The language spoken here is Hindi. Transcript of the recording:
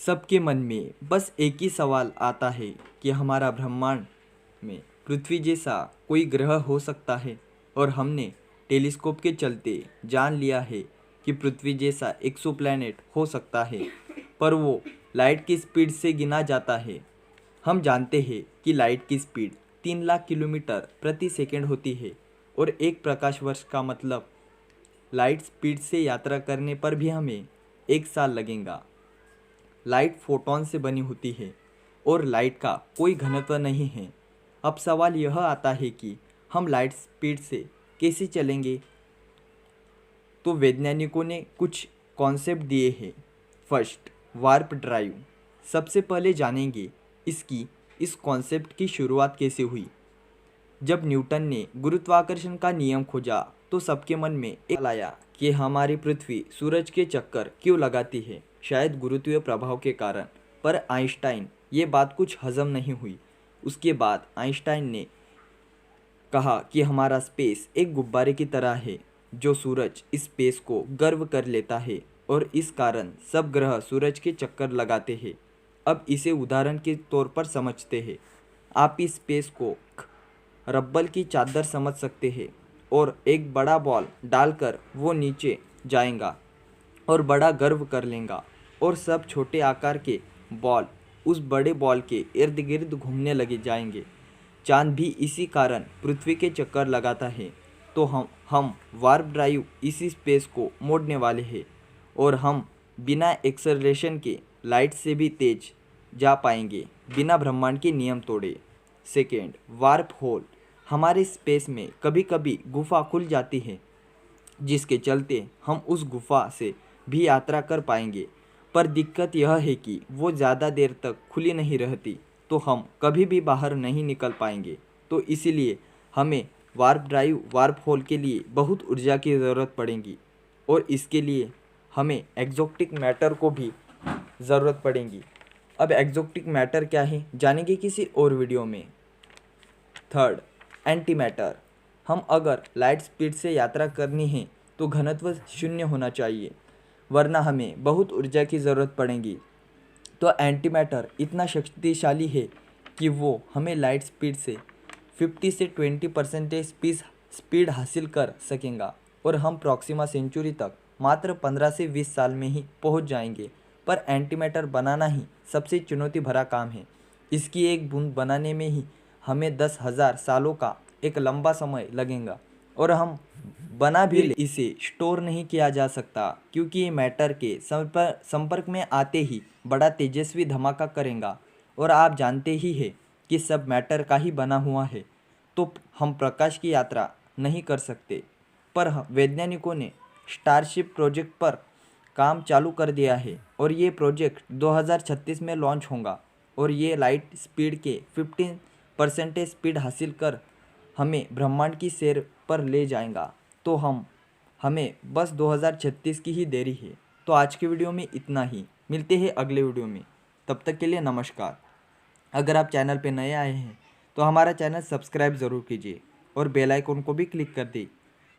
सबके मन में बस एक ही सवाल आता है कि हमारा ब्रह्मांड में पृथ्वी जैसा कोई ग्रह हो सकता है। और हमने टेलीस्कोप के चलते जान लिया है कि पृथ्वी जैसा एक्सोप्लैनेट हो सकता है, पर वो लाइट की स्पीड से गिना जाता है। हम जानते हैं कि लाइट की स्पीड 3 लाख किलोमीटर प्रति सेकंड होती है और एक प्रकाश वर्ष का मतलब लाइट स्पीड से यात्रा करने पर भी हमें 1 साल लगेगा। लाइट फोटॉन से बनी होती है और लाइट का कोई घनत्व नहीं है। अब सवाल यह आता है कि हम लाइट स्पीड से कैसे चलेंगे। तो वैज्ञानिकों ने कुछ कॉन्सेप्ट दिए हैं। First, warp drive. सबसे पहले जानेंगे इस कॉन्सेप्ट की शुरुआत कैसे हुई। जब न्यूटन ने गुरुत्वाकर्षण का नियम खोजा तो सबके मन में एक सवाल आया कि हमारी पृथ्वी सूरज के चक्कर क्यों लगाती है, शायद गुरुत्वीय प्रभाव के कारण। पर आइंस्टाइन ये बात कुछ हजम नहीं हुई। उसके बाद आइंस्टाइन ने कहा कि हमारा स्पेस एक गुब्बारे की तरह है जो सूरज स्पेस को गर्व कर लेता है और इस कारण सब ग्रह सूरज के चक्कर लगाते हैं। अब इसे उदाहरण के तौर पर समझते हैं। आप इस स्पेस को रब्बल की चादर समझ सकते हैं और एक बड़ा बॉल डालकर वो नीचे जाएगा और बड़ा गर्व कर लेगा और सब छोटे आकार के बॉल उस बड़े बॉल के इर्द गिर्द घूमने लगे जाएंगे। चांद भी इसी कारण पृथ्वी के चक्कर लगाता है। तो हम वार्प ड्राइव इसी स्पेस को मोड़ने वाले हैं और हम बिना एक्सेलरेशन के लाइट से भी तेज जा पाएंगे बिना ब्रह्मांड के नियम तोड़े। Second, warp hole. हमारे स्पेस में कभी कभी गुफा खुल जाती है जिसके चलते हम उस गुफा से भी यात्रा कर पाएंगे, पर दिक्कत यह है कि वो ज़्यादा देर तक खुली नहीं रहती, तो हम कभी भी बाहर नहीं निकल पाएंगे। तो इसीलिए हमें वार्प होल के लिए बहुत ऊर्जा की ज़रूरत पड़ेगी और इसके लिए हमें एक्जोटिक मैटर को भी ज़रूरत पड़ेगी। अब एक्जोटिक मैटर क्या है जानेंगे किसी और वीडियो में। Third, anti matter. हम अगर लाइट स्पीड से यात्रा करनी है तो घनत्व 0 होना चाहिए, वरना हमें बहुत ऊर्जा की ज़रूरत पड़ेगी। तो एंटी मैटर इतना शक्तिशाली है कि वो हमें लाइट स्पीड से 50 से 20% स्पीड हासिल कर सकेगा और हम प्रॉक्सिमा सेंचुरी तक मात्र 15 से 20 साल में ही पहुंच जाएंगे। पर एंटी मैटर बनाना ही सबसे चुनौती भरा काम है। इसकी एक बूंद बनाने में ही हमें 10,000 सालों का एक लंबा समय लगेगा और हम बना भी इसे स्टोर नहीं किया जा सकता क्योंकि ये मैटर के संपर्क में आते ही बड़ा तेजस्वी धमाका करेगा और आप जानते ही हैं कि सब मैटर का ही बना हुआ है, तो हम प्रकाश की यात्रा नहीं कर सकते। पर वैज्ञानिकों ने स्टारशिप प्रोजेक्ट पर काम चालू कर दिया है और ये प्रोजेक्ट 2036 में लॉन्च होगा और ये लाइट स्पीड के 15% स्पीड हासिल कर हमें ब्रह्मांड की सैर पर ले जाएगा। तो हमें बस 2036 की ही देरी है। तो आज के वीडियो में इतना ही, मिलते हैं अगले वीडियो में। तब तक के लिए नमस्कार। अगर आप चैनल पे नए आए हैं तो हमारा चैनल सब्सक्राइब ज़रूर कीजिए और बेल आइकन को भी क्लिक कर दें